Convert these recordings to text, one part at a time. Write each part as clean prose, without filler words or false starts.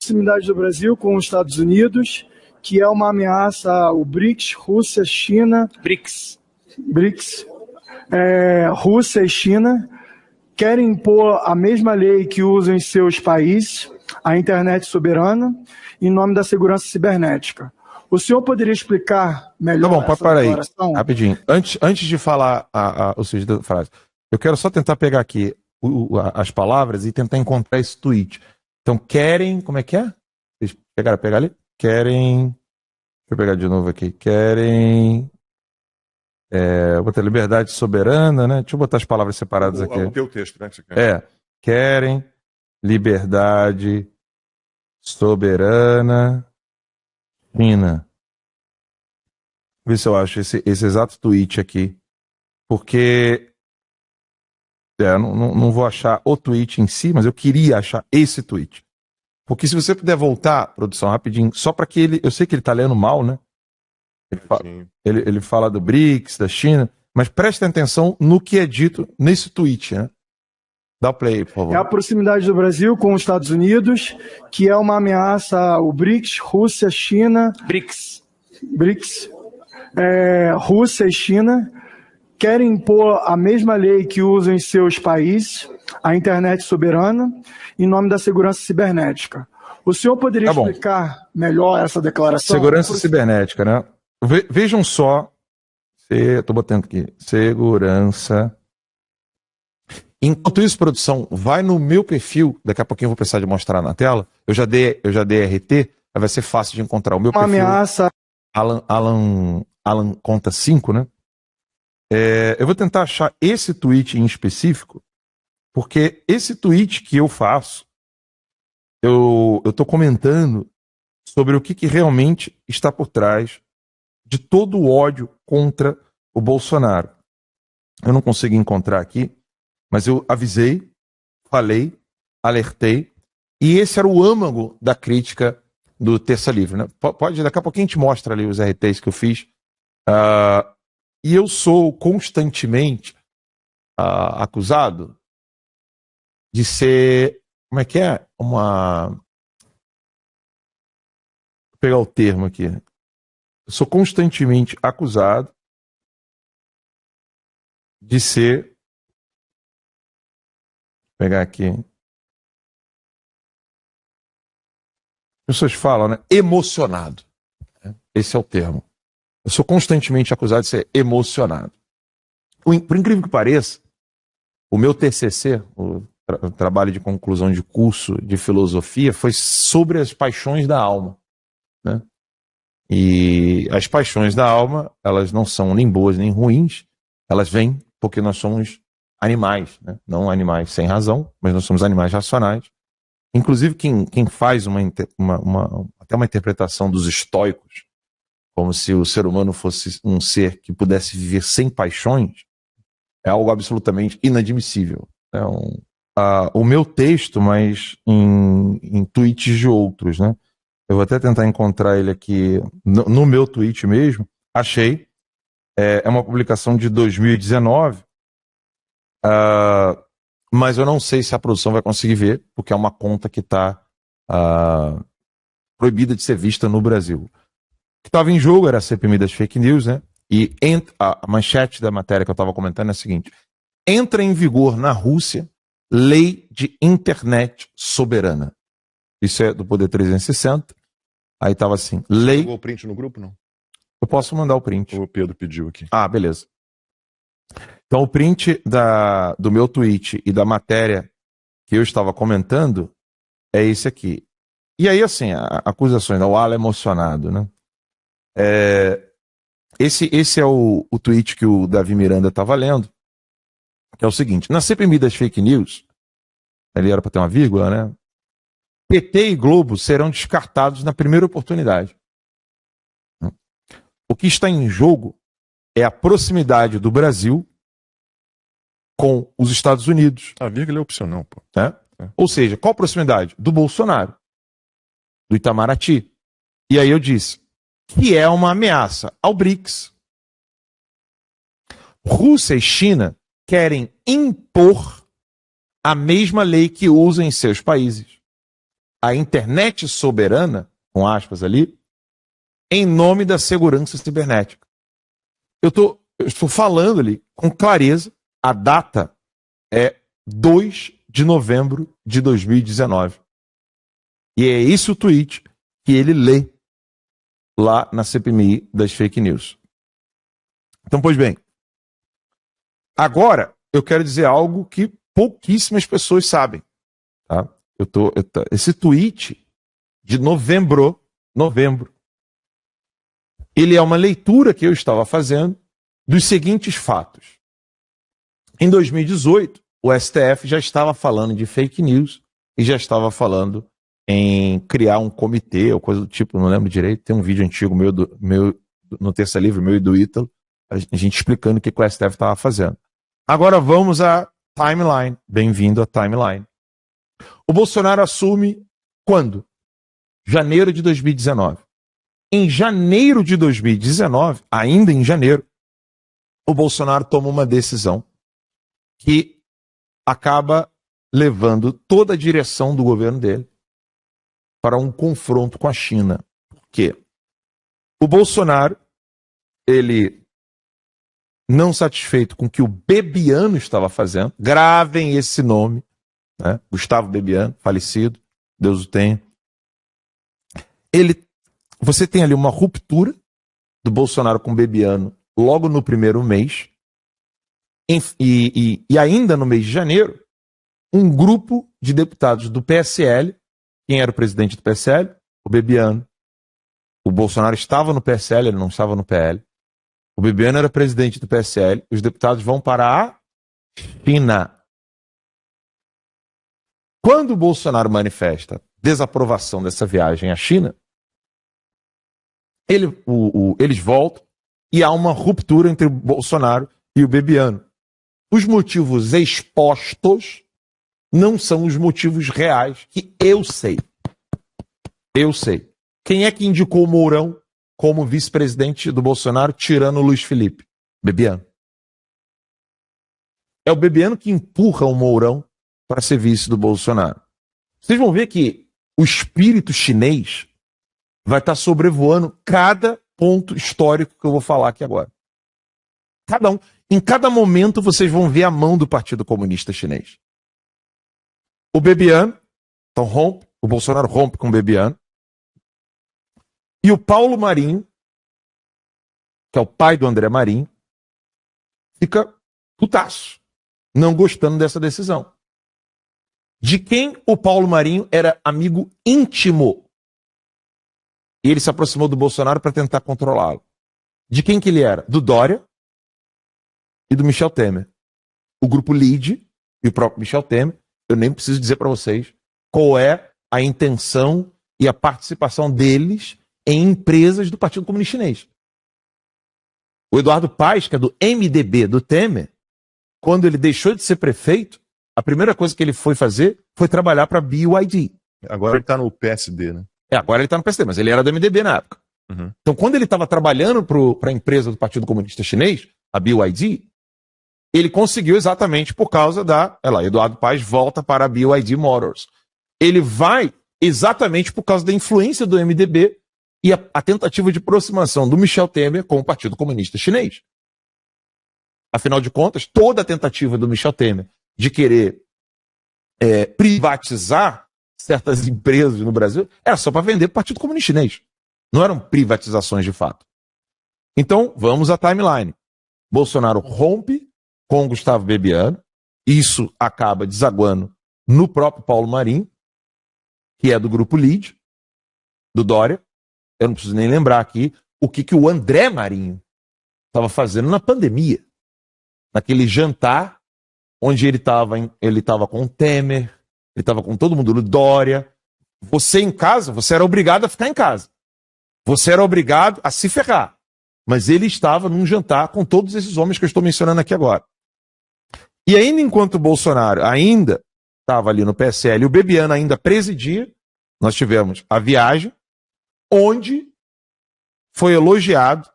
proximidade do Brasil com os Estados Unidos, que é uma ameaça ao BRICS, Rússia, China... BRICS. Rússia e China querem impor a mesma lei que usam em seus países, a internet soberana, em nome da segurança cibernética. O senhor poderia explicar melhor essa declaração? Rapidinho. Antes de falar o sentido da frase, eu quero só tentar pegar aqui as palavras e tentar encontrar esse tweet. Então, querem... Como é que é? Vocês pegar ali? Querem... Deixa eu pegar de novo aqui. Querem... vou botar liberdade soberana, né? Deixa eu botar as palavras separadas aqui. O teu texto, né? Que você quer. Querem liberdade soberana China. Vê se eu acho esse exato tweet aqui. Porque não vou achar o tweet em si, mas eu queria achar esse tweet. Porque se você puder voltar, produção, rapidinho, só para que ele... Eu sei que ele tá lendo mal, né? Ele fala do BRICS, da China, mas prestem atenção no que é dito nesse tweet, né? Dá o play, por favor. É a proximidade do Brasil com os Estados Unidos, que é uma ameaça ao BRICS, Rússia, China... BRICS. Rússia e China querem impor a mesma lei que usam em seus países, a internet soberana, em nome da segurança cibernética. O senhor poderia explicar melhor essa declaração? Segurança cibernética, né? Vejam só, estou botando aqui, segurança. Enquanto isso, produção, vai no meu perfil, daqui a pouquinho eu vou precisar de mostrar na tela, eu já dei RT, vai ser fácil de encontrar. O meu perfil, ameaça. Alan Conta 5, né? Eu vou tentar achar esse tweet em específico, porque esse tweet que eu faço, eu estou comentando sobre o que realmente está por trás de todo o ódio contra o Bolsonaro. Eu não consigo encontrar aqui, mas eu avisei, falei, alertei, e esse era o âmago da crítica do Terça Livre, né? Daqui a pouquinho a gente mostra ali os RTs que eu fiz. E eu sou constantemente acusado de ser, como é que é? Vou pegar o termo aqui. Eu sou constantemente acusado de ser, vou pegar aqui, as pessoas falam, né? Emocionado. Esse é o termo. Eu sou constantemente acusado de ser emocionado. Por incrível que pareça, o meu TCC, o trabalho de conclusão de curso de filosofia, foi sobre as paixões da alma, né? E as paixões da alma, elas não são nem boas nem ruins, elas vêm porque nós somos animais, né? Não animais sem razão, mas nós somos animais racionais. Inclusive, quem faz até uma interpretação dos estoicos, como se o ser humano fosse um ser que pudesse viver sem paixões, é algo absolutamente inadmissível. O meu texto, mas em tweets de outros, né? Eu vou até tentar encontrar ele aqui no meu tweet mesmo. Achei. É uma publicação de 2019, mas eu não sei se a produção vai conseguir ver, porque é uma conta que está proibida de ser vista no Brasil. O que estava em jogo era a CPMI das fake news, né? E a manchete da matéria que eu estava comentando é a seguinte: entra em vigor na Rússia lei de internet soberana. Isso é do Poder 360. Aí estava assim, lei... Você jogou o print no grupo, não? Eu posso mandar o print. O Pedro pediu aqui. Beleza. Então o print do meu tweet e da matéria que eu estava comentando é esse aqui. E aí, assim, acusações, o Alan emocionado, né? Esse é o tweet que o Davi Miranda estava lendo, que é o seguinte: na CPMI das fake news, ali era para ter uma vírgula, né? PT e Globo serão descartados na primeira oportunidade. O que está em jogo é a proximidade do Brasil com os Estados Unidos. A vírgula é opcional, pô. Ou seja, qual proximidade? Do Bolsonaro, do Itamaraty. E aí eu disse que é uma ameaça ao BRICS. Rússia e China querem impor a mesma lei que usam em seus países. a internet soberana, com aspas ali, em nome da segurança cibernética. Eu estou falando ali com clareza, a data é 2 de novembro de 2019. E é esse o tweet que ele lê lá na CPMI das fake news. Então, pois bem, agora eu quero dizer algo que pouquíssimas pessoas sabem. Tá? Esse tweet de novembro, ele é uma leitura que eu estava fazendo dos seguintes fatos. Em 2018, o STF já estava falando de fake news e já estava falando em criar um comitê ou coisa do tipo, não lembro direito. Tem um vídeo antigo meu no Terça Livre, meu e do Ítalo, a gente explicando o que o STF estava fazendo. Agora vamos à timeline. Bem-vindo à timeline. O Bolsonaro assume quando? Janeiro de 2019. Em janeiro de 2019, ainda em janeiro, o Bolsonaro toma uma decisão que acaba levando toda a direção do governo dele para um confronto com a China. Por quê? O Bolsonaro, ele, não satisfeito com o que o Bebiano estava fazendo, gravem esse nome, né? Gustavo Bebiano, falecido, Deus o tenha. Você tem ali uma ruptura do Bolsonaro com o Bebiano logo no primeiro mês, e ainda no mês de janeiro, um grupo de deputados do PSL, quem era o presidente do PSL? O Bebiano. O Bolsonaro estava no PSL, ele não estava no PL. O Bebiano era presidente do PSL, os deputados vão para a China. Quando o Bolsonaro manifesta desaprovação dessa viagem à China, eles voltam e há uma ruptura entre o Bolsonaro e o Bebiano. Os motivos expostos não são os motivos reais que eu sei. Eu sei. Quem é que indicou o Mourão como vice-presidente do Bolsonaro, tirando o Luiz Felipe? Bebiano. É o Bebiano que empurra o Mourão para ser vice do Bolsonaro. Vocês vão ver que o espírito chinês vai estar sobrevoando cada ponto histórico que eu vou falar aqui agora. Cada um. Em cada momento vocês vão ver a mão do Partido Comunista Chinês. O Bebiano, então o Bolsonaro rompe com o Bebiano. E o Paulo Marinho, que é o pai do André Marinho, fica putaço, não gostando dessa decisão. De quem o Paulo Marinho era amigo íntimo. E ele se aproximou do Bolsonaro para tentar controlá-lo. De quem que ele era? Do Dória e do Michel Temer. O grupo LIDE e o próprio Michel Temer, eu nem preciso dizer para vocês qual é a intenção e a participação deles em empresas do Partido Comunista Chinês. O Eduardo Paes, que é do MDB do Temer, quando ele deixou de ser prefeito, a primeira coisa que ele foi fazer foi trabalhar para a BYD. Agora ele está no PSD, né? Agora ele está no PSD, mas ele era do MDB na época. Uhum. Então, quando ele estava trabalhando para a empresa do Partido Comunista Chinês, a BYD, ele conseguiu exatamente por causa Eduardo Paes volta para a BYD Motors. Ele vai exatamente por causa da influência do MDB e a tentativa de aproximação do Michel Temer com o Partido Comunista Chinês. Afinal de contas, toda a tentativa do Michel Temer de querer privatizar certas empresas no Brasil era só para vender para o Partido Comunista Chinês. Não eram privatizações de fato. Então, vamos à timeline. Bolsonaro rompe com Gustavo Bebiano. Isso acaba desaguando no próprio Paulo Marinho, que é do grupo LIDE, do Dória. Eu não preciso nem lembrar aqui o que o André Marinho estava fazendo na pandemia. Naquele jantar onde ele estava com o Temer, ele estava com todo mundo, o Dória. Você em casa, você era obrigado a ficar em casa. Você era obrigado a se ferrar. Mas ele estava num jantar com todos esses homens que eu estou mencionando aqui agora. E ainda enquanto o Bolsonaro ainda estava ali no PSL e o Bebiano ainda presidia, nós tivemos a viagem onde foi elogiado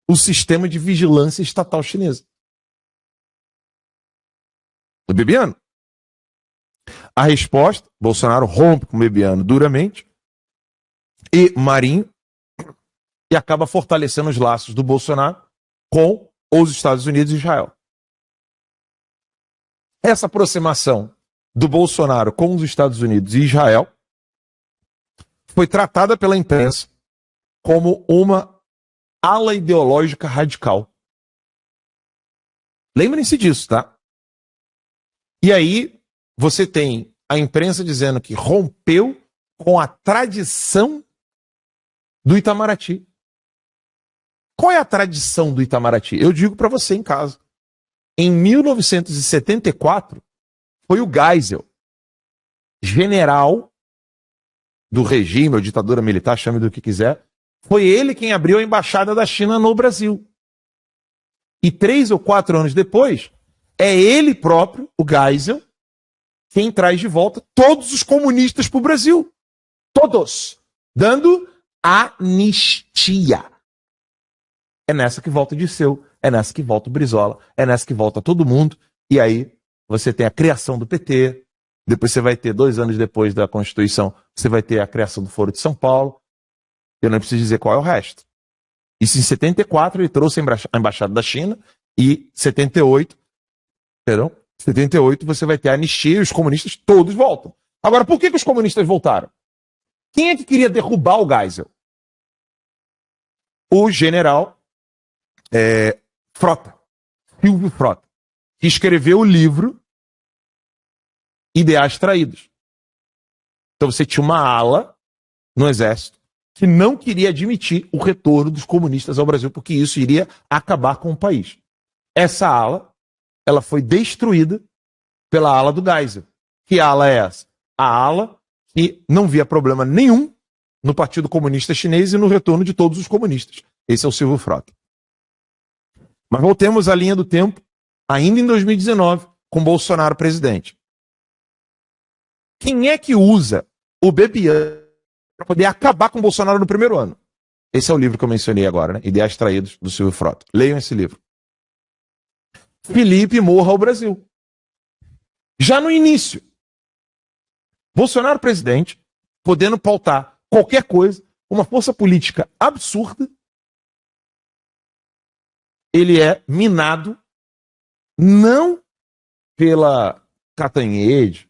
o sistema de vigilância estatal chinesa. Do Bebiano. A resposta, Bolsonaro rompe com Bebiano duramente e Marinho e acaba fortalecendo os laços do Bolsonaro com os Estados Unidos e Israel. Essa aproximação do Bolsonaro com os Estados Unidos e Israel foi tratada pela imprensa como uma ala ideológica radical. Lembrem-se disso, tá? E aí você tem a imprensa dizendo que rompeu com a tradição do Itamaraty. Qual é a tradição do Itamaraty? Eu digo para você em casa. Em 1974, foi o Geisel, general do regime ou ditadura militar, chame do que quiser, foi ele quem abriu a embaixada da China no Brasil. E 3 ou 4 anos depois, é ele próprio, o Geisel, quem traz de volta todos os comunistas para o Brasil. Todos. Dando anistia. É nessa que volta o Dirceu, é nessa que volta o Brizola, é nessa que volta todo mundo. E aí você tem a criação do PT, depois você vai ter, 2 anos depois da Constituição, você vai ter a criação do Foro de São Paulo. Eu não preciso dizer qual é o resto. Isso em 74 ele trouxe a embaixada da China e 78 você vai ter a anistia e os comunistas todos voltam. Agora, por que os comunistas voltaram? Quem é que queria derrubar o Geisel? O general Frota, Silvio Frota, que escreveu o livro Ideais Traídos. Então você tinha uma ala no exército que não queria admitir o retorno dos comunistas ao Brasil, porque isso iria acabar com o país. Essa ala, ela foi destruída pela ala do Geisel. Que ala é essa? A ala que não via problema nenhum no Partido Comunista Chinês e no retorno de todos os comunistas. Esse é o Silvio Frota. Mas voltemos à linha do tempo, ainda em 2019, com Bolsonaro presidente. Quem é que usa o Bebiano para poder acabar com o Bolsonaro no primeiro ano? Esse é o livro que eu mencionei agora, né? Ideais Traídos, do Silvio Frota. Leiam esse livro. Felipe Morra ao Brasil. Já no início, Bolsonaro presidente, podendo pautar qualquer coisa, uma força política absurda, ele é minado não pela Catanhede,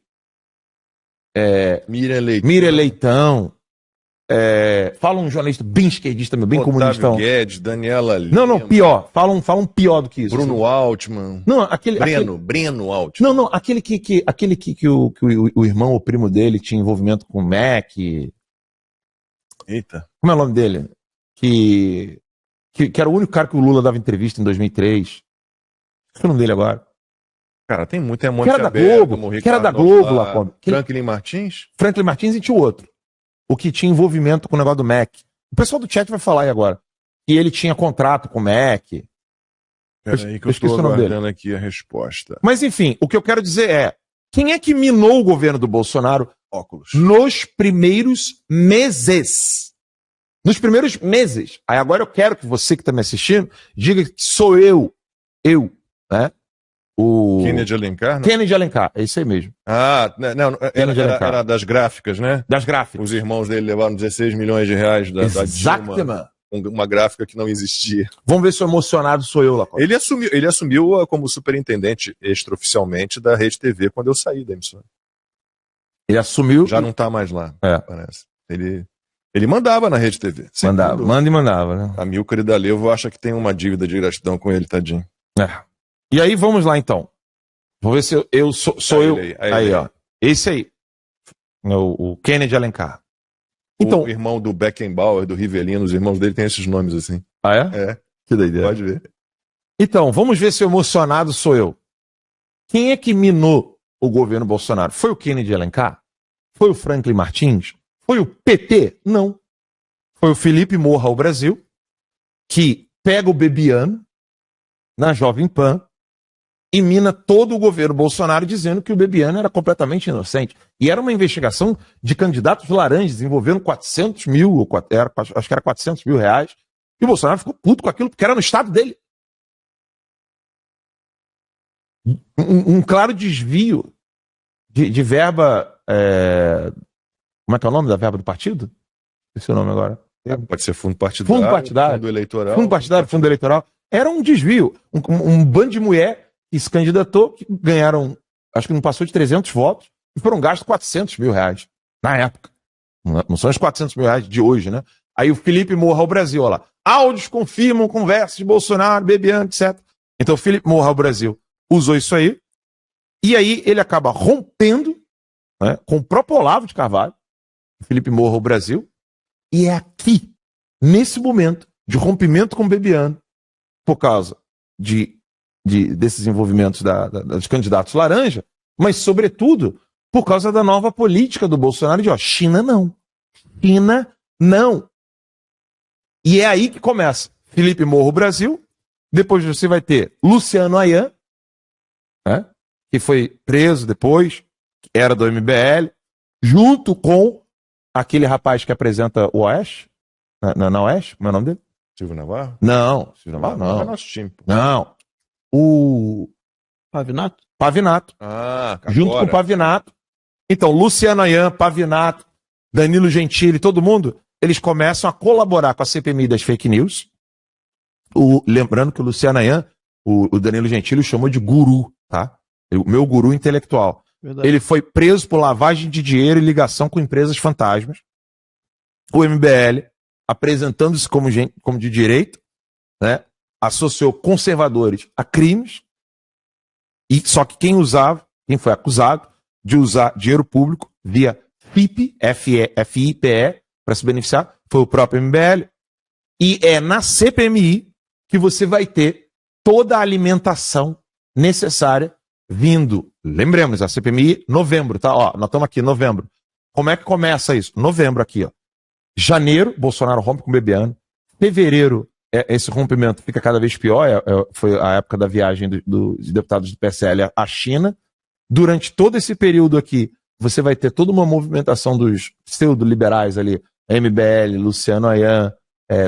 Mira Leitão, fala um jornalista bem esquerdista, bem Otávio comunistão. Guedes, Daniela Lima. Não, pior. Falam pior do que isso. Bruno Altman. Não, aquele Breno Altman. Não, aquele que o irmão ou primo dele tinha envolvimento com o MEC. Eita. Como é o nome dele? Que era o único cara que o Lula dava entrevista em 2003. Qual é o nome dele agora? Cara, tem muito, Que era da Globo, que era da Globo lá. Franklin Martins? Franklin Martins e tinha o outro. O que tinha envolvimento com o negócio do MEC. O pessoal do chat vai falar aí agora. Que ele tinha contrato com o MEC. Peraí que eu estou aguardando aqui a resposta. Mas enfim, o que eu quero dizer é, quem é que minou o governo do Bolsonaro nos primeiros meses? Nos primeiros meses. Aí agora eu quero que você que está me assistindo diga que sou eu, né? O Kennedy Alencar? Não? Kennedy Alencar, é isso aí mesmo. Ah, não, era das gráficas, né? Das gráficas. Os irmãos dele levaram 16 milhões de reais da Dilma, uma gráfica que não existia. Vamos ver se o emocionado sou eu lá. Ele assumiu como superintendente extraoficialmente da Rede TV quando eu saí da emissora. Ele assumiu. Já não está mais lá, parece. Ele mandava na Rede TV. Mandava, né? A Milcar e D'Alevo acha que tem uma dívida de gratidão com ele, tadinho. E aí, vamos lá então. Vamos ver se eu sou eu. Aí, ó. Esse aí. O Kennedy Alencar. Então, o irmão do Beckenbauer, do Rivelino, os irmãos dele têm esses nomes assim. Ah, é? É. Que doideira. Pode ver. Então, vamos ver se o emocionado sou eu. Quem é que minou o governo Bolsonaro? Foi o Kennedy Alencar? Foi o Franklin Martins? Foi o PT? Não. Foi o Felipe Morra ao Brasil, que pega o Bebiano na Jovem Pan e mina todo o governo Bolsonaro dizendo que o Bebiano era completamente inocente. E era uma investigação de candidatos laranjas envolvendo 400 mil, acho que era 400 mil reais. E o Bolsonaro ficou puto com aquilo porque era no estado dele. Um claro desvio de verba. Como é que é o nome da verba do partido? Esse é o nome agora. Pode ser fundo partidário, fundo eleitoral. Fundo partidário, fundo eleitoral. Era um desvio. Um bando de mulher que se candidatou, que ganharam, acho que não passou de 300 votos, e foram gastos 400 mil reais na época. Não são os 400 mil reais de hoje, né? Aí o Felipe Morra ao Brasil, olha lá. Áudios confirmam conversas de Bolsonaro, Bebiano, etc. Então o Felipe Morra ao Brasil usou isso aí, e aí ele acaba rompendo, né, com o próprio Olavo de Carvalho, Felipe Morra ao Brasil, e é aqui, nesse momento de rompimento com o Bebiano, por causa desses envolvimentos dos candidatos laranja, mas, sobretudo, por causa da nova política do Bolsonaro de, China não. China não. E é aí que começa. Felipe Morro Brasil, depois você vai ter Luciano Ayan, né, que foi preso depois, que era do MBL, junto com aquele rapaz que apresenta o Oeste, na Oeste, como é o nome dele? Silvio Navarro? Não, Silvio Navarro não. Não é nosso time. Não. O Pavinato? Pavinato. Junto com o Pavinato. Então, Luciano Ayan, Pavinato, Danilo Gentili, todo mundo, eles começam a colaborar com a CPMI das fake news. Lembrando que o Luciano Ayan, o Danilo Gentili o chamou de guru, tá? O meu guru intelectual. Verdade. Ele foi preso por lavagem de dinheiro e ligação com empresas fantasmas. O MBL, apresentando-se como de direita, né, associou conservadores a crimes, e só que quem foi acusado de usar dinheiro público via FIPE, FIPE, para se beneficiar, foi o próprio MBL. E é na CPMI que você vai ter toda a alimentação necessária vindo. Lembremos, a CPMI, novembro, tá? Nós estamos aqui, novembro. Como é que começa isso? Novembro aqui, Janeiro, Bolsonaro rompe com o Bebiano. Fevereiro, esse rompimento fica cada vez pior. Foi a época da viagem dos deputados do PSL à China. Durante todo esse período aqui, você vai ter toda uma movimentação dos pseudo-liberais ali, MBL, Luciano Ayan,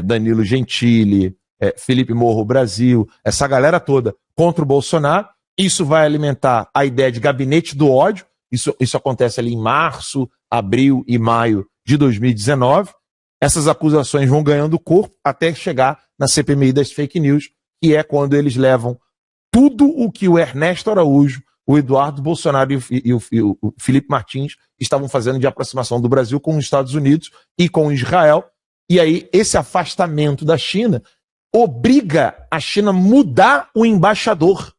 Danilo Gentili, Felipe Morro Brasil, essa galera toda contra o Bolsonaro. Isso vai alimentar a ideia de gabinete do ódio. Isso acontece ali em março, abril e maio de 2019. Essas acusações vão ganhando corpo até chegar na CPMI das fake news, que é quando eles levam tudo o que o Ernesto Araújo, o Eduardo Bolsonaro e o Felipe Martins estavam fazendo de aproximação do Brasil com os Estados Unidos e com Israel. E aí esse afastamento da China obriga a China a mudar o embaixador.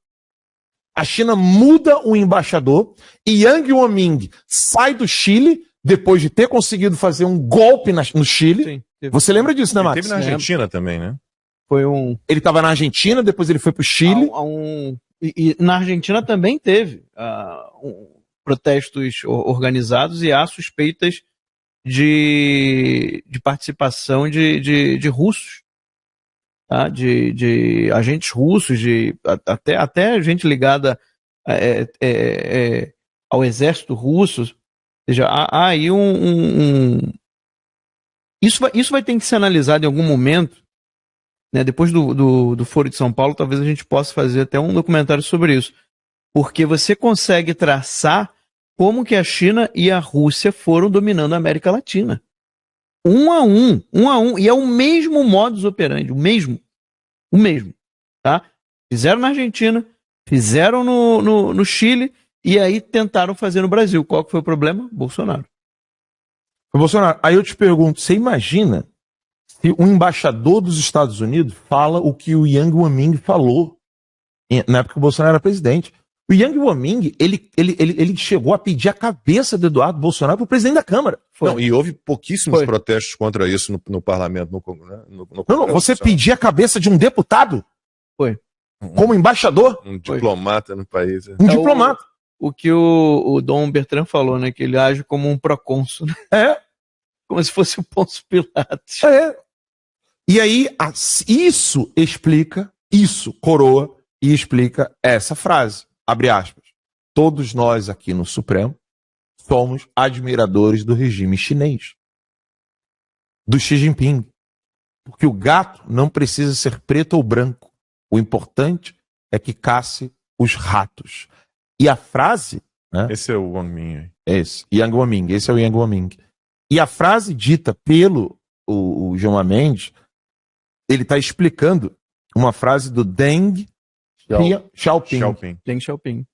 A China muda o embaixador e Yang Waming sai do Chile depois de ter conseguido fazer um golpe no Chile. Sim, você lembra disso, né, Max? Teve na Argentina também, né? Ele estava na Argentina, depois ele foi para o Chile. E na Argentina também teve protestos organizados e há suspeitas de participação de russos. Tá? De agentes russos, até gente ligada ao exército russo. Ou seja, há aí Isso vai ter que ser analisado em algum momento, né? Depois do Foro de São Paulo, talvez a gente possa fazer até um documentário sobre isso. Porque você consegue traçar como que a China e a Rússia foram dominando a América Latina. Um a um, e é o mesmo modus operandi, o mesmo, tá? Fizeram na Argentina, fizeram no Chile, e aí tentaram fazer no Brasil. Qual que foi o problema? Bolsonaro. Bolsonaro, aí eu te pergunto, você imagina se um embaixador dos Estados Unidos fala o que o Yang Waming falou na época que o Bolsonaro era presidente? O Yang Waming, ele chegou a pedir a cabeça do Eduardo Bolsonaro para o presidente da Câmara. Não, e houve pouquíssimos protestos contra isso no parlamento, no Não, você pedir a cabeça de um deputado? Foi. Como embaixador? Um diplomata no país. Um diplomata. O que o Dom Bertrand falou, né? Que ele age como um procônsul. Né? Como se fosse o Pôncio Pilatos. E aí, isso coroa e explica essa frase. Abre aspas. Todos nós aqui no Supremo somos admiradores do regime chinês. Do Xi Jinping. Porque o gato não precisa ser preto ou branco. O importante é que casse os ratos. E a frase Né? Esse é o Wang Min. Esse, Yang Guoming, esse é o Yang Guoming. E a frase dita pelo o Gilmar Mendes, ele está explicando uma frase do Deng Xiaoping. Deng Xiaoping.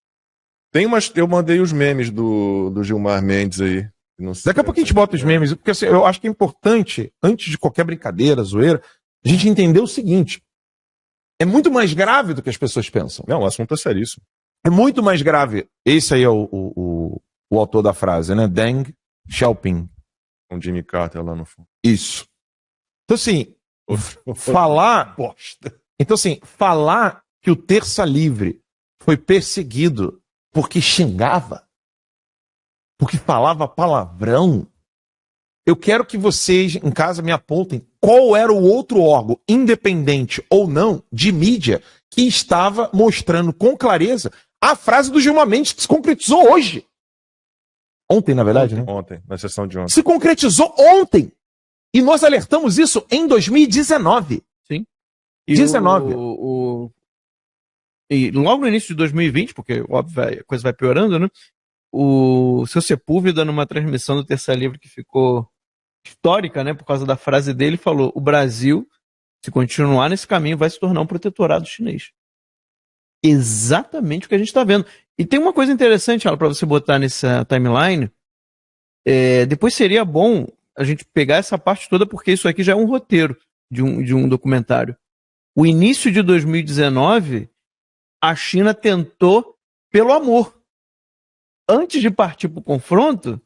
Tem umas, eu mandei os memes do Gilmar Mendes aí. Não sei. Daqui a pouco a gente bota os memes, porque assim, eu acho que é importante, antes de qualquer brincadeira, zoeira, a gente entender o seguinte: é muito mais grave do que as pessoas pensam. Não, o assunto é seríssimo. É muito mais grave. Esse aí é o autor da frase, né? Deng Xiaoping. Com Jimmy Carter lá no fundo. Isso. Então, assim, falar. Então, assim, falar que o Terça Livre foi perseguido porque xingava, porque falava palavrão. Eu quero que vocês em casa me apontem qual era o outro órgão, independente ou não, de mídia, que estava mostrando com clareza a frase do Gilmar Mendes, que se concretizou hoje. Ontem, na verdade, né? Ontem, na sessão de ontem. Se concretizou ontem. E nós alertamos isso em 2019. Sim. 19. E logo no início de 2020, porque, óbvio, a coisa vai piorando, né? O seu Sepúlveda, numa transmissão do Terça Livre que ficou histórica, né? Por causa da frase dele, falou: o Brasil, se continuar nesse caminho, vai se tornar um protetorado chinês. Exatamente o que a gente está vendo. E tem uma coisa interessante, para você botar nessa timeline. Depois seria bom a gente pegar essa parte toda, porque isso aqui já é um roteiro de um documentário. O início de 2019, a China tentou pelo amor. Antes de partir para o confronto,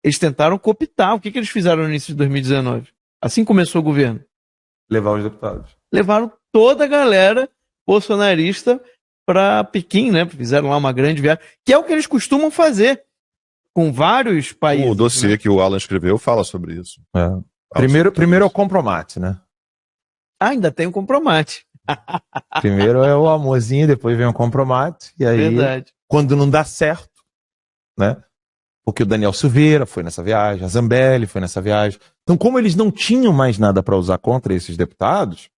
eles tentaram cooptar. O que eles fizeram no início de 2019? Assim começou o governo. Levar os deputados. Levaram toda a galera bolsonarista para Pequim, né? Fizeram lá uma grande viagem, que é o que eles costumam fazer com vários países. O dossiê, né, que o Alan escreveu fala sobre isso. Primeiro é o compromate, né? Ainda tem o compromate. Primeiro é o amorzinho, depois vem o compromate. E aí, verdade, quando não dá certo, né? Porque o Daniel Silveira foi nessa viagem, a Zambelli foi nessa viagem. Então, como eles não tinham mais nada para usar contra esses deputados,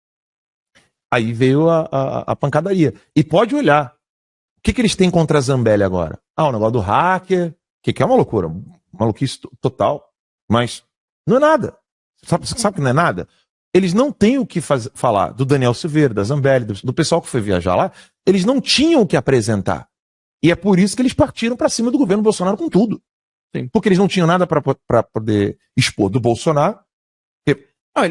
aí veio a pancadaria. E pode olhar. O que eles têm contra a Zambelli agora? O negócio do hacker, que é uma loucura, maluquice total. Mas não é nada. Sabe que não é nada? Eles não têm o que falar do Daniel Silveira, da Zambelli, do pessoal que foi viajar lá. Eles não tinham o que apresentar. E é por isso que eles partiram para cima do governo Bolsonaro com tudo. Sim. Porque eles não tinham nada para poder expor do Bolsonaro.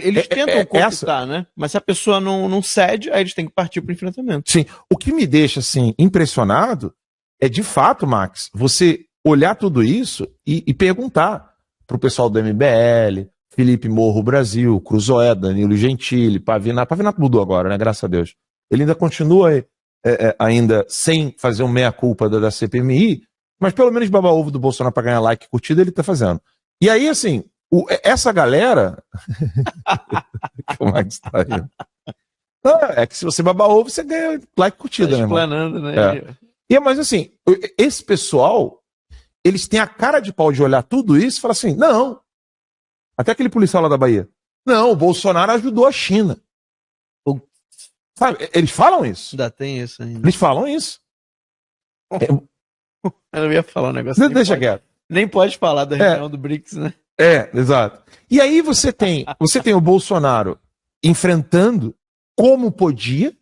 Eles tentam conquistar, né? Mas se a pessoa não cede, aí eles têm que partir para o enfrentamento. Sim. O que me deixa assim impressionado é, de fato, Max, você olhar tudo isso e perguntar para o pessoal do MBL, Felipe Morro Brasil, Cruzoé, Danilo Gentili, Pavinato. Pavinato mudou agora, né? Graças a Deus. Ele ainda continua ainda sem fazer um meia-culpa da CPMI, mas pelo menos baba-ovo do Bolsonaro para ganhar like e curtida ele está fazendo. E aí, assim, essa galera... Como é que está aí? É que se você baba-ovo, você ganha like e curtida, né, explanando, né? Mas assim, esse pessoal, eles têm a cara de pau de olhar tudo isso e falar assim, não. Até aquele policial lá da Bahia. Não, o Bolsonaro ajudou a China. Sabe, eles falam isso. Ainda tem isso ainda. Eles falam isso. Eu não ia falar um negócio. Deixa quieto. Nem pode falar da reunião do BRICS, né? Exato. E aí você tem o Bolsonaro enfrentando como podia.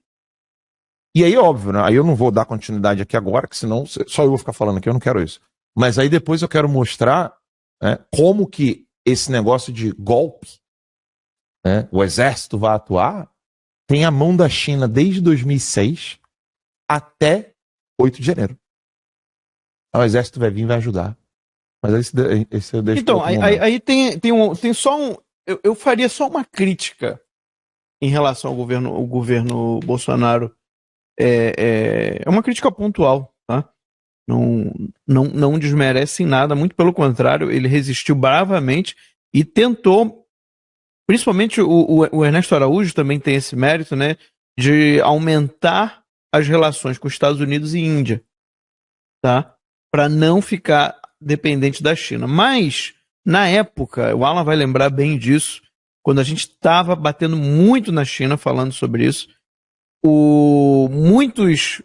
E aí, óbvio, né? Aí eu não vou dar continuidade aqui agora, que senão só eu vou ficar falando aqui, eu não quero isso. Mas aí depois eu quero mostrar, né, como que esse negócio de golpe, né, o exército vai atuar, tem a mão da China desde 2006 até 8 de janeiro. O exército vai vir e vai ajudar. Mas esse eu deixo. Então, aí tem só um... Eu faria só uma crítica em relação ao governo Bolsonaro. É uma crítica pontual, tá? Não desmerece em nada, muito pelo contrário, ele resistiu bravamente e tentou, principalmente o Ernesto Araújo também tem esse mérito, né, de aumentar as relações com os Estados Unidos e Índia, tá? Para não ficar dependente da China. Mas, na época, o Alan vai lembrar bem disso, quando a gente estava batendo muito na China falando sobre isso, muitos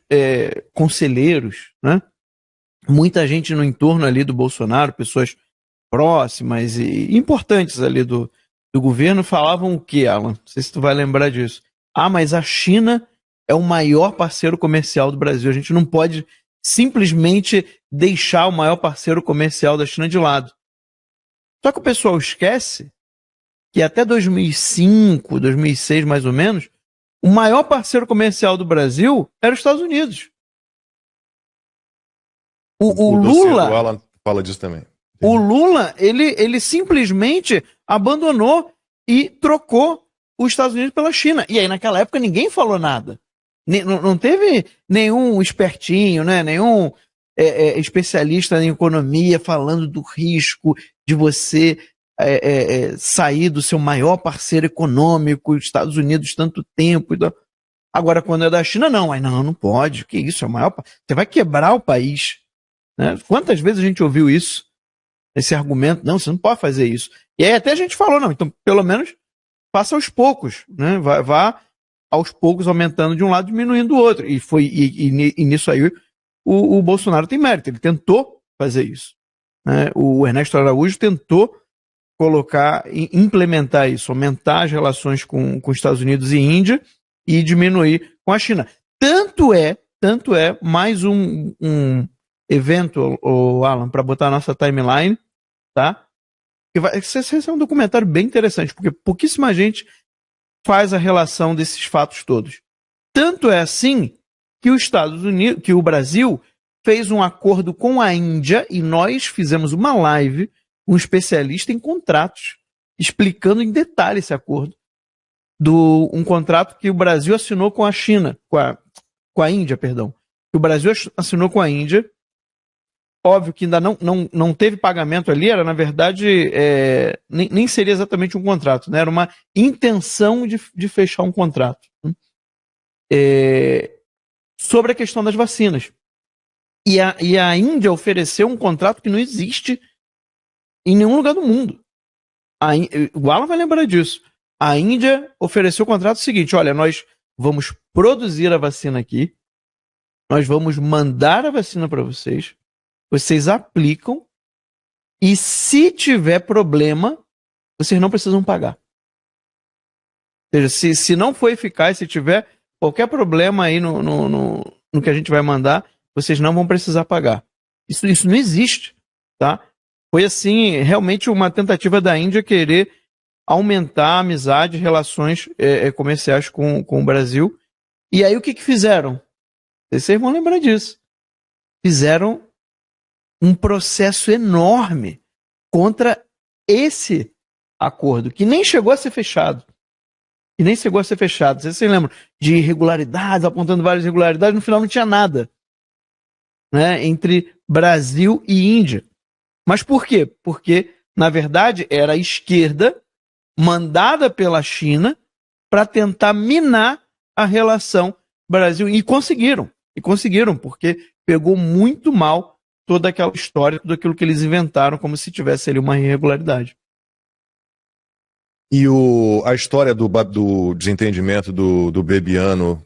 conselheiros, né, muita gente no entorno ali do Bolsonaro, pessoas próximas e importantes ali do governo, falavam o quê, Alan? Não sei se tu vai lembrar disso. Ah, mas a China é o maior parceiro comercial do Brasil. A gente não pode simplesmente deixar o maior parceiro comercial da China de lado. Só que o pessoal esquece que até 2005, 2006 mais ou menos, o maior parceiro comercial do Brasil era os Estados Unidos. O Lula... O Alan fala disso também. O Lula, ele simplesmente abandonou e trocou os Estados Unidos pela China. E aí, naquela época, ninguém falou nada. Não teve nenhum espertinho, né? Nenhum especialista em economia falando do risco de você sair do seu maior parceiro econômico, os Estados Unidos, tanto tempo. Agora, quando é da China, não. Aí, não pode. Que isso? É o maior. Você vai quebrar o país. Né? Quantas vezes a gente ouviu isso? Esse argumento, não, você não pode fazer isso. E aí até a gente falou, não, então pelo menos faça aos poucos, né? Vá aos poucos aumentando de um lado, diminuindo do outro. E nisso aí o Bolsonaro tem mérito, ele tentou fazer isso. Né? O Ernesto Araújo tentou implementar isso, aumentar as relações com os Estados Unidos e Índia e diminuir com a China. Tanto é, mais um evento, Alan, para botar a nossa timeline, tá? Esse é um documentário bem interessante, porque pouquíssima gente faz a relação desses fatos todos. Tanto é assim que os Estados Unidos, que o Brasil fez um acordo com a Índia e nós fizemos uma live com um especialista em contratos, explicando em detalhe esse acordo. Um contrato que o Brasil assinou com a China, com a Índia, perdão. Que o Brasil assinou com a Índia. Óbvio que ainda não teve pagamento ali, era na verdade, nem seria exatamente um contrato, né? Era uma intenção de fechar um contrato. Sobre a questão das vacinas. E a Índia ofereceu um contrato que não existe em nenhum lugar do mundo. O Alan vai lembrar disso. A Índia ofereceu o contrato seguinte: olha, nós vamos produzir a vacina aqui, nós vamos mandar a vacina para vocês, vocês aplicam e se tiver problema, vocês não precisam pagar. Ou seja, se não for eficaz, se tiver qualquer problema aí no que a gente vai mandar, vocês não vão precisar pagar. Isso não existe, tá? Foi assim, realmente uma tentativa da Índia querer aumentar a amizade, relações comerciais com o Brasil. E aí o que fizeram? Vocês vão lembrar disso. Fizeram um processo enorme contra esse acordo, que nem chegou a ser fechado. Vocês se lembram de irregularidades, apontando várias irregularidades, no final não tinha nada, né, entre Brasil e Índia. Mas por quê? Porque, na verdade, era a esquerda mandada pela China para tentar minar a relação Brasil. E conseguiram, porque pegou muito mal toda aquela história, tudo aquilo que eles inventaram, como se tivesse ali uma irregularidade. E a história do desentendimento do Bebiano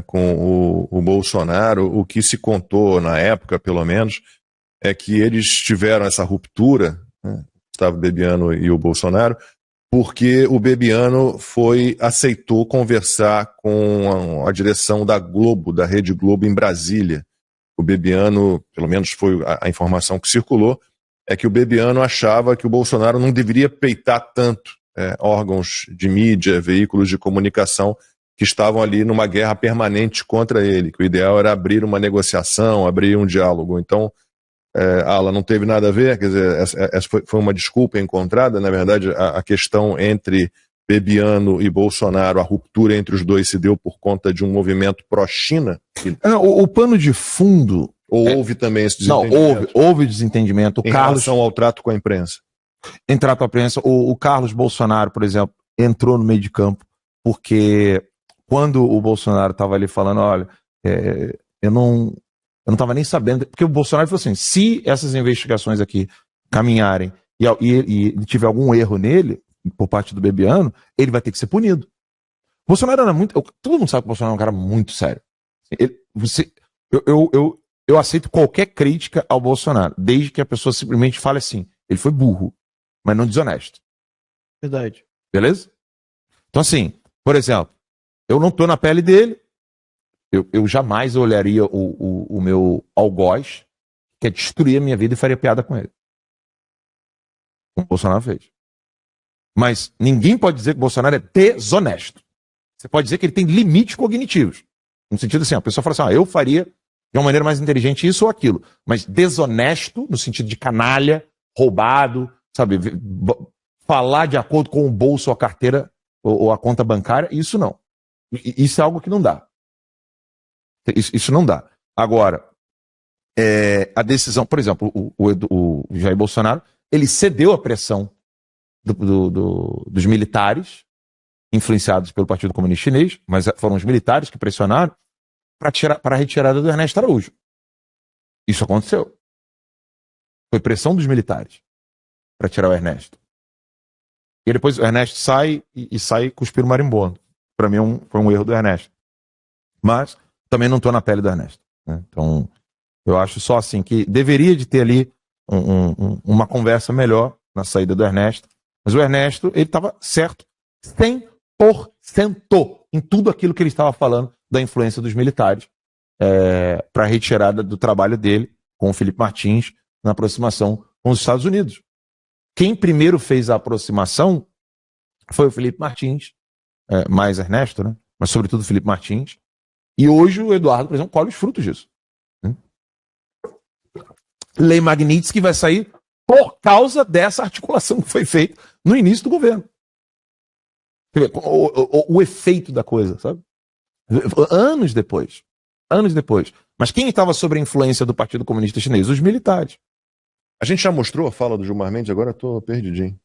com o Bolsonaro, o que se contou na época, pelo menos, é que eles tiveram essa ruptura, né, Gustavo Bebiano e o Bolsonaro, porque o Bebiano aceitou conversar com a direção da Globo, da Rede Globo em Brasília. O Bebiano, pelo menos foi a informação que circulou, é que o Bebiano achava que o Bolsonaro não deveria peitar tanto órgãos de mídia, veículos de comunicação que estavam ali numa guerra permanente contra ele, que o ideal era abrir uma negociação, abrir um diálogo. Então, Alan, não teve nada a ver, quer dizer, essa foi uma desculpa encontrada, na verdade, a questão entre Bebiano e Bolsonaro, a ruptura entre os dois se deu por conta de um movimento pró-China? O pano de fundo... Ou houve também esse desentendimento? Não, houve desentendimento. Em relação ao trato com a imprensa? Em trato com a imprensa, o Carlos Bolsonaro, por exemplo, entrou no meio de campo, porque quando o Bolsonaro estava ali falando, olha, eu não estava nem sabendo, porque o Bolsonaro falou assim, se essas investigações aqui caminharem e tiver algum erro nele, por parte do Bebiano, ele vai ter que ser punido. O Bolsonaro era muito... Todo mundo sabe que o Bolsonaro é um cara muito sério. Eu eu aceito qualquer crítica ao Bolsonaro, desde que a pessoa simplesmente fale assim, ele foi burro, mas não desonesto. Verdade. Beleza? Então assim, por exemplo, eu não tô na pele dele, eu jamais olharia o meu algoz, que é destruir a minha vida e faria piada com ele. Como o Bolsonaro fez. Mas ninguém pode dizer que o Bolsonaro é desonesto. Você pode dizer que ele tem limites cognitivos. No sentido assim, a pessoa fala assim, eu faria de uma maneira mais inteligente isso ou aquilo. Mas desonesto, no sentido de canalha, roubado, sabe? Falar de acordo com o bolso ou a carteira ou a conta bancária, isso não. Isso é algo que não dá. Isso não dá. Agora, a decisão, por exemplo, o Jair Bolsonaro, ele cedeu à pressão dos militares, influenciados pelo Partido Comunista Chinês, mas foram os militares que pressionaram para a retirada do Ernesto Araújo. Isso aconteceu. Foi pressão dos militares para tirar o Ernesto. E depois o Ernesto sai e sai cuspir o marimbondo. Para mim foi um erro do Ernesto. Mas também não estou na pele do Ernesto. Né? Então, eu acho só assim que deveria de ter ali uma conversa melhor na saída do Ernesto. Mas o Ernesto, ele estava certo 100% em tudo aquilo que ele estava falando da influência dos militares para a retirada do trabalho dele com o Felipe Martins na aproximação com os Estados Unidos. Quem primeiro fez a aproximação foi o Felipe Martins, mais Ernesto, né? Mas sobretudo o Felipe Martins. E hoje o Eduardo, por exemplo, colhe os frutos disso. Lei Magnitsky vai sair por causa dessa articulação que foi feita no início do governo. O efeito da coisa, sabe? Anos depois. Mas quem estava sob a influência do Partido Comunista Chinês? Os militares. A gente já mostrou a fala do Gilmar Mendes, agora eu tô perdidinho.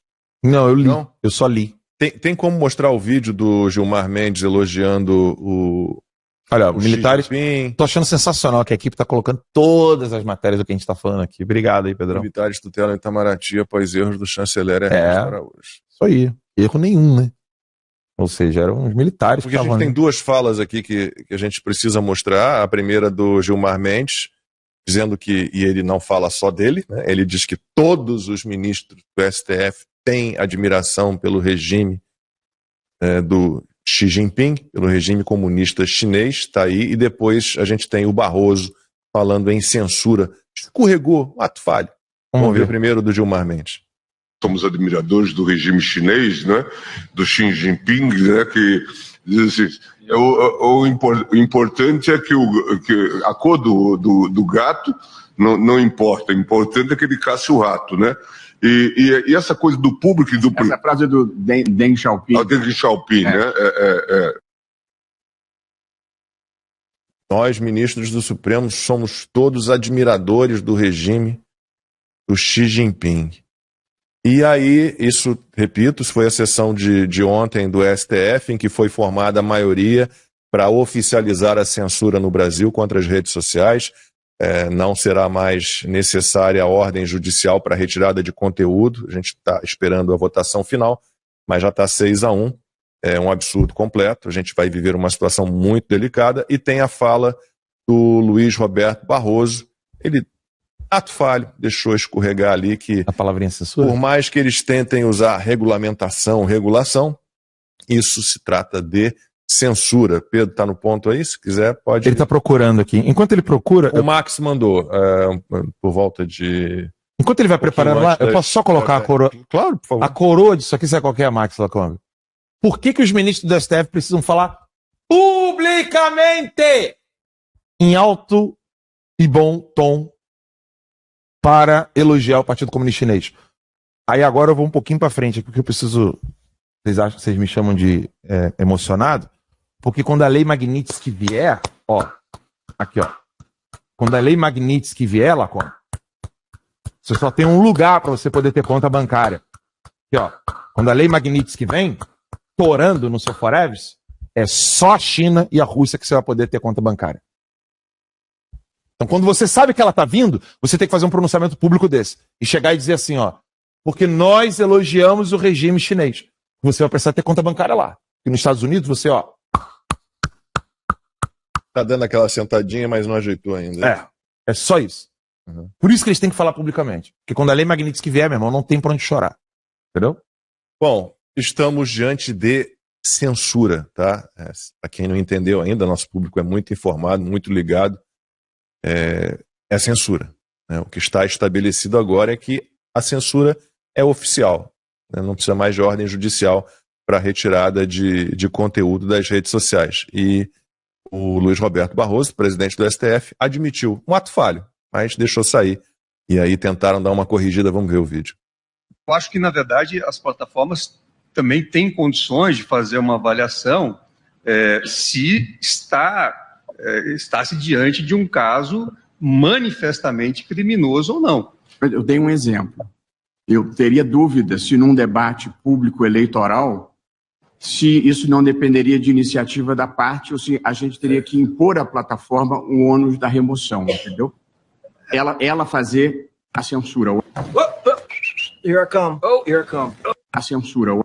Não, eu li. Não? Eu só li. Tem como mostrar o vídeo do Gilmar Mendes elogiando o... Olha, os militares... Xi Tô achando sensacional que a equipe tá colocando todas as matérias do que a gente tá falando aqui. Obrigado aí, Pedrão. Militares tutelam Itamaraty após erros do chanceler Ernesto Araújo. Isso aí. Erro nenhum, né? Ou seja, eram os militares Porque que estavam... a gente tem duas falas aqui que a gente precisa mostrar. A primeira do Gilmar Mendes, dizendo que, e ele não fala só dele, né? Ele diz que todos os ministros do STF têm admiração pelo regime do Xi Jinping, pelo regime comunista chinês, está aí, e depois a gente tem o Barroso falando em censura. Escorregou, ato falho. Vamos ver primeiro do Gilmar Mendes. Somos admiradores do regime chinês, né? Do Xi Jinping, né? Que diz assim, o importante é que a cor do gato não importa, o importante é que ele caça o rato, né? E essa coisa do público e do... Essa frase é do Deng Xiaoping. Deng Xiaoping, né? Nós, ministros do Supremo, somos todos admiradores do regime do Xi Jinping. E aí, isso, repito, isso foi a sessão de ontem do STF, em que foi formada a maioria para oficializar a censura no Brasil contra as redes sociais. Não será mais necessária a ordem judicial para retirada de conteúdo. A gente está esperando a votação final, mas já está 6-1. É um absurdo completo. A gente vai viver uma situação muito delicada. E tem a fala do Luiz Roberto Barroso. Ele, ato falho, deixou escorregar ali que, a palavrinha censura, por mais que eles tentem usar regulação, isso se trata de censura. Pedro está no ponto aí, se quiser pode... Ele está procurando aqui. Enquanto ele procura... O Max mandou, por volta de... Enquanto ele vai preparando lá, eu posso só colocar a coroa... Claro, por favor. A coroa disso aqui, sabe qual que é a Max Lacombe? Por que os ministros do STF precisam falar publicamente, em alto e bom tom, para elogiar o Partido Comunista Chinês? Aí agora eu vou um pouquinho para frente, porque eu preciso... Vocês acham que vocês me chamam de emocionado? Porque quando a lei Magnitsky vier, ó, aqui ó, quando a lei Magnitsky vier, Lacombe, você só tem um lugar para você poder ter conta bancária. Aqui ó, quando a lei Magnitsky vem, torando no seu Forever, é só a China e a Rússia que você vai poder ter conta bancária. Então quando você sabe que ela está vindo, você tem que fazer um pronunciamento público desse. E chegar e dizer assim, ó, porque nós elogiamos o regime chinês. Você vai precisar ter conta bancária lá. E nos Estados Unidos, você, ó... Tá dando aquela sentadinha, mas não ajeitou ainda. É só isso. Por isso que eles têm que falar publicamente. Porque quando a lei Magnitsky vier, meu irmão, não tem pra onde chorar. Entendeu? Bom, estamos diante de censura, tá? Para quem não entendeu ainda, nosso público é muito informado, muito ligado. É censura, né? O que está estabelecido agora é que a censura é oficial, né? Não precisa mais de ordem judicial para retirada de conteúdo das redes sociais. E o Luiz Roberto Barroso, presidente do STF, admitiu um ato falho, mas deixou sair. E aí tentaram dar uma corrigida, vamos ver o vídeo. Eu acho que, na verdade, as plataformas também têm condições de fazer uma avaliação se está-se diante de um caso manifestamente criminoso ou não. Eu dei um exemplo. Eu teria dúvida se num debate público eleitoral, se isso não dependeria de iniciativa da parte ou se a gente teria que impor à plataforma o ônus da remoção, entendeu? Ela fazer a censura. Here I come. Oh, here I come. A censura. Ou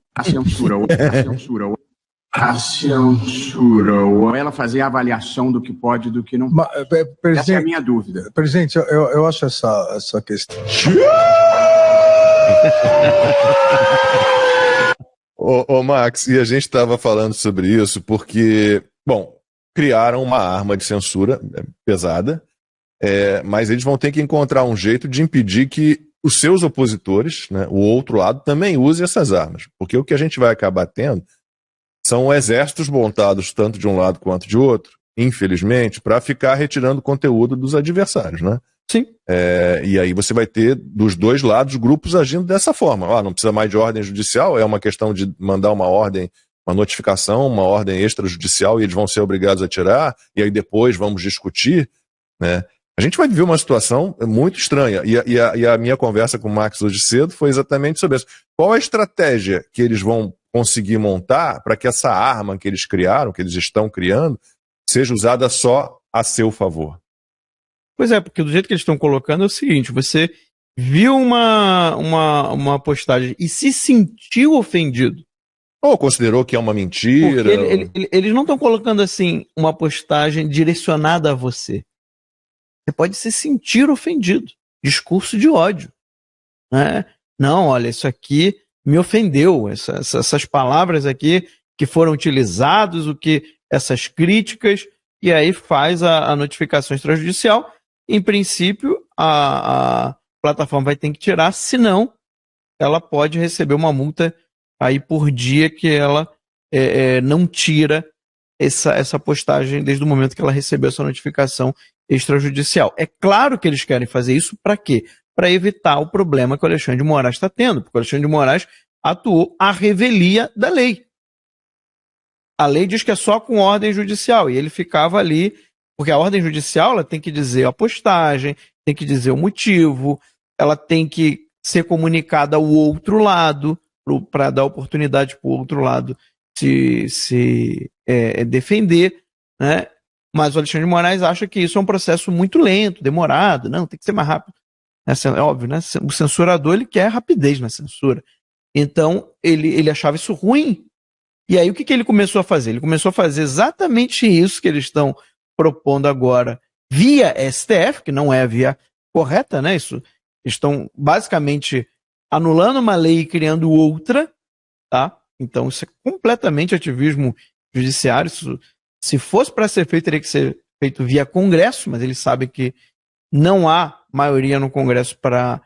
ela fazer a avaliação do que pode e do que não pode. Essa é a minha dúvida. Presidente, eu acho essa questão. Ô Max, e a gente estava falando sobre isso porque, bom, criaram uma arma de censura pesada, mas eles vão ter que encontrar um jeito de impedir que os seus opositores, né, o outro lado, também use essas armas. Porque o que a gente vai acabar tendo são exércitos montados tanto de um lado quanto de outro, infelizmente, para ficar retirando conteúdo dos adversários, né? Sim. E aí você vai ter, dos dois lados, grupos agindo dessa forma. Não precisa mais de ordem judicial, é uma questão de mandar uma ordem, uma notificação, uma ordem extrajudicial e eles vão ser obrigados a tirar, e aí depois vamos discutir, né? A gente vai viver uma situação muito estranha. E a minha conversa com o Max hoje cedo foi exatamente sobre isso. Qual a estratégia que eles vão conseguir montar para que essa arma que eles criaram, que eles estão criando, seja usada só a seu favor? Pois é, porque do jeito que eles estão colocando é o seguinte: você viu uma postagem e se sentiu ofendido. Ou considerou que é uma mentira. Porque eles não estão colocando assim uma postagem direcionada a você. Você pode se sentir ofendido. Discurso de ódio, né? Não, olha, isso aqui me ofendeu. Essas palavras aqui que foram utilizadas, essas críticas, e aí faz a notificação extrajudicial. Em princípio, a plataforma vai ter que tirar, senão ela pode receber uma multa aí por dia que ela não tira essa postagem desde o momento que ela recebeu essa notificação extrajudicial. É claro que eles querem fazer isso para quê? Para evitar o problema que o Alexandre de Moraes está tendo, porque o Alexandre de Moraes atuou à revelia da lei. A lei diz que é só com ordem judicial, e ele ficava ali, porque a ordem judicial ela tem que dizer a postagem, tem que dizer o motivo, ela tem que ser comunicada ao outro lado, para dar oportunidade para o outro lado se defender, né? Mas o Alexandre de Moraes acha que isso é um processo muito lento, demorado, não, tem que ser mais rápido. É óbvio, né? O censurador ele quer rapidez na censura. Então, ele achava isso ruim. E aí, o que ele começou a fazer? Ele começou a fazer exatamente isso que eles estão propondo agora via STF, que não é a via correta, né? Eles estão basicamente anulando uma lei e criando outra, tá? Então, isso é completamente ativismo judiciário. Isso, se fosse para ser feito, teria que ser feito via Congresso, mas eles sabem que não há maioria no Congresso para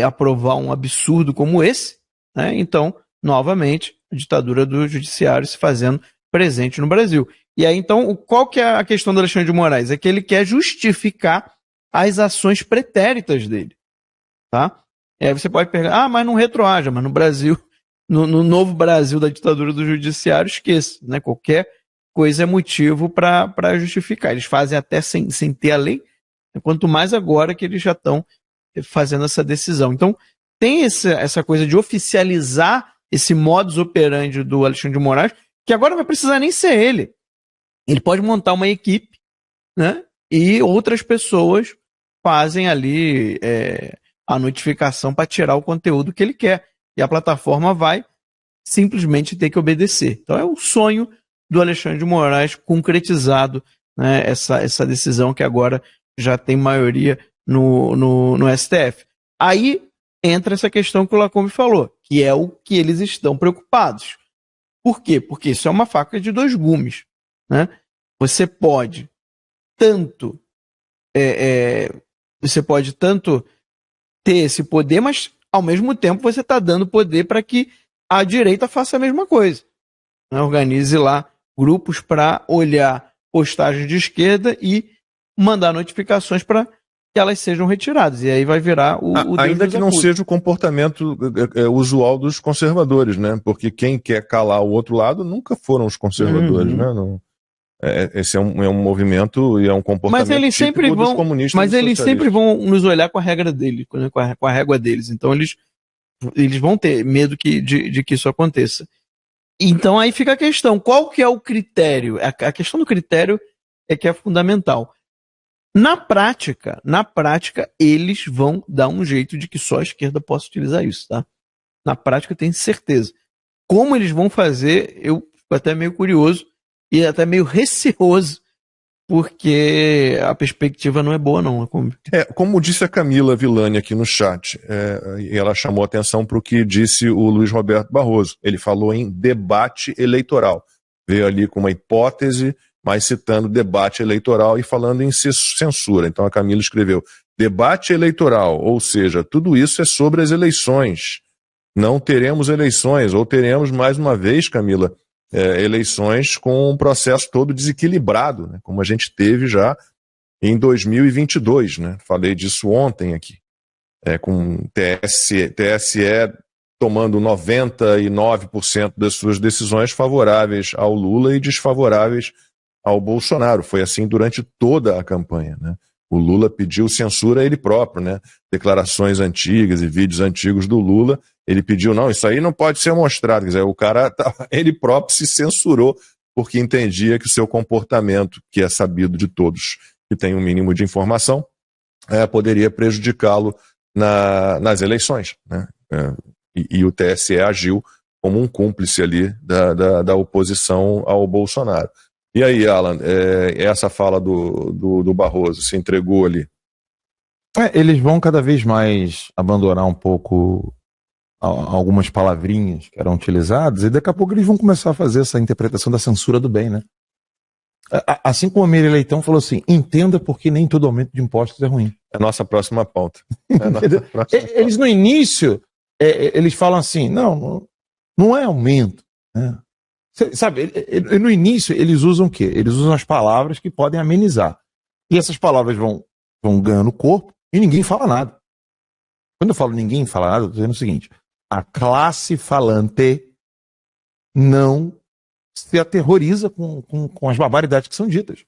aprovar um absurdo como esse, né? Então, novamente, a ditadura do judiciário se fazendo presente no Brasil. E aí, então, qual que é a questão do Alexandre de Moraes? É que ele quer justificar as ações pretéritas dele, tá? E aí você pode perguntar, mas não retroaja, mas no Brasil, no novo Brasil da ditadura do judiciário, esqueça, né? Qualquer coisa é motivo para justificar. Eles fazem até sem ter a lei, quanto mais agora que eles já estão fazendo essa decisão. Então, tem essa coisa de oficializar esse modus operandi do Alexandre de Moraes, que agora não vai precisar nem ser ele. Ele pode montar uma equipe, né? E outras pessoas fazem ali a notificação para tirar o conteúdo que ele quer. E a plataforma vai simplesmente ter que obedecer. Então é o sonho do Alexandre de Moraes concretizado, né? Essa decisão que agora já tem maioria no STF. Aí entra essa questão que o Lacombe falou, que é o que eles estão preocupados. Por quê? Porque isso é uma faca de dois gumes, né? Você pode tanto ter esse poder, mas ao mesmo tempo você está dando poder para que a direita faça a mesma coisa, né? Organize lá grupos para olhar postagens de esquerda e mandar notificações para que elas sejam retiradas. E aí vai virar o Deus ainda nos que não acuda. seja o comportamento usual dos conservadores, né? Porque quem quer calar o outro lado nunca foram os conservadores, né? Não, esse é um movimento e é um comportamento típico dos comunistas. Mas eles sempre vão nos olhar com a regra deles, né? Com a régua deles. Então eles vão ter medo de que isso aconteça. Então aí fica a questão, qual que é o critério? A questão do critério é que é fundamental. Na prática, eles vão dar um jeito de que só a esquerda possa utilizar isso, tá? Na prática, eu tenho certeza. Como eles vão fazer, eu fico até meio curioso e até meio receoso, porque a perspectiva não é boa, não. Como disse a Camila Villani aqui no chat, e ela chamou atenção para o que disse o Luiz Roberto Barroso. Ele falou em debate eleitoral. Veio ali com uma hipótese, mas citando debate eleitoral e falando em censura. Então a Camila escreveu debate eleitoral, ou seja, tudo isso é sobre as eleições. Não teremos eleições, ou teremos mais uma vez, Camila, eleições com um processo todo desequilibrado, né, como a gente teve já em 2022. Né? Falei disso ontem aqui, com TSE tomando 99% das suas decisões favoráveis ao Lula e desfavoráveis ao Bolsonaro. Foi assim durante toda a campanha, né? O Lula pediu censura a ele próprio, né? Declarações antigas e vídeos antigos do Lula, ele pediu, não, isso aí não pode ser mostrado. Quer dizer, o cara, ele próprio se censurou porque entendia que o seu comportamento, que é sabido de todos que tem um mínimo de informação, poderia prejudicá-lo nas eleições, né? E o TSE agiu como um cúmplice ali da oposição ao Bolsonaro. E aí, Alan, essa fala do Barroso se entregou ali? Eles vão cada vez mais abandonar um pouco algumas palavrinhas que eram utilizadas e daqui a pouco eles vão começar a fazer essa interpretação da censura do bem, né? Assim como a Miriam Leitão falou assim, entenda porque nem todo aumento de impostos é ruim. É a nossa próxima pauta. Eles no início, eles falam assim, não é aumento, né? Sabe, no início eles usam o quê? Eles usam as palavras que podem amenizar. E essas palavras vão ganhando corpo e ninguém fala nada. Quando eu falo ninguém fala nada, eu estou dizendo o seguinte, a classe falante não se aterroriza com as barbaridades que são ditas.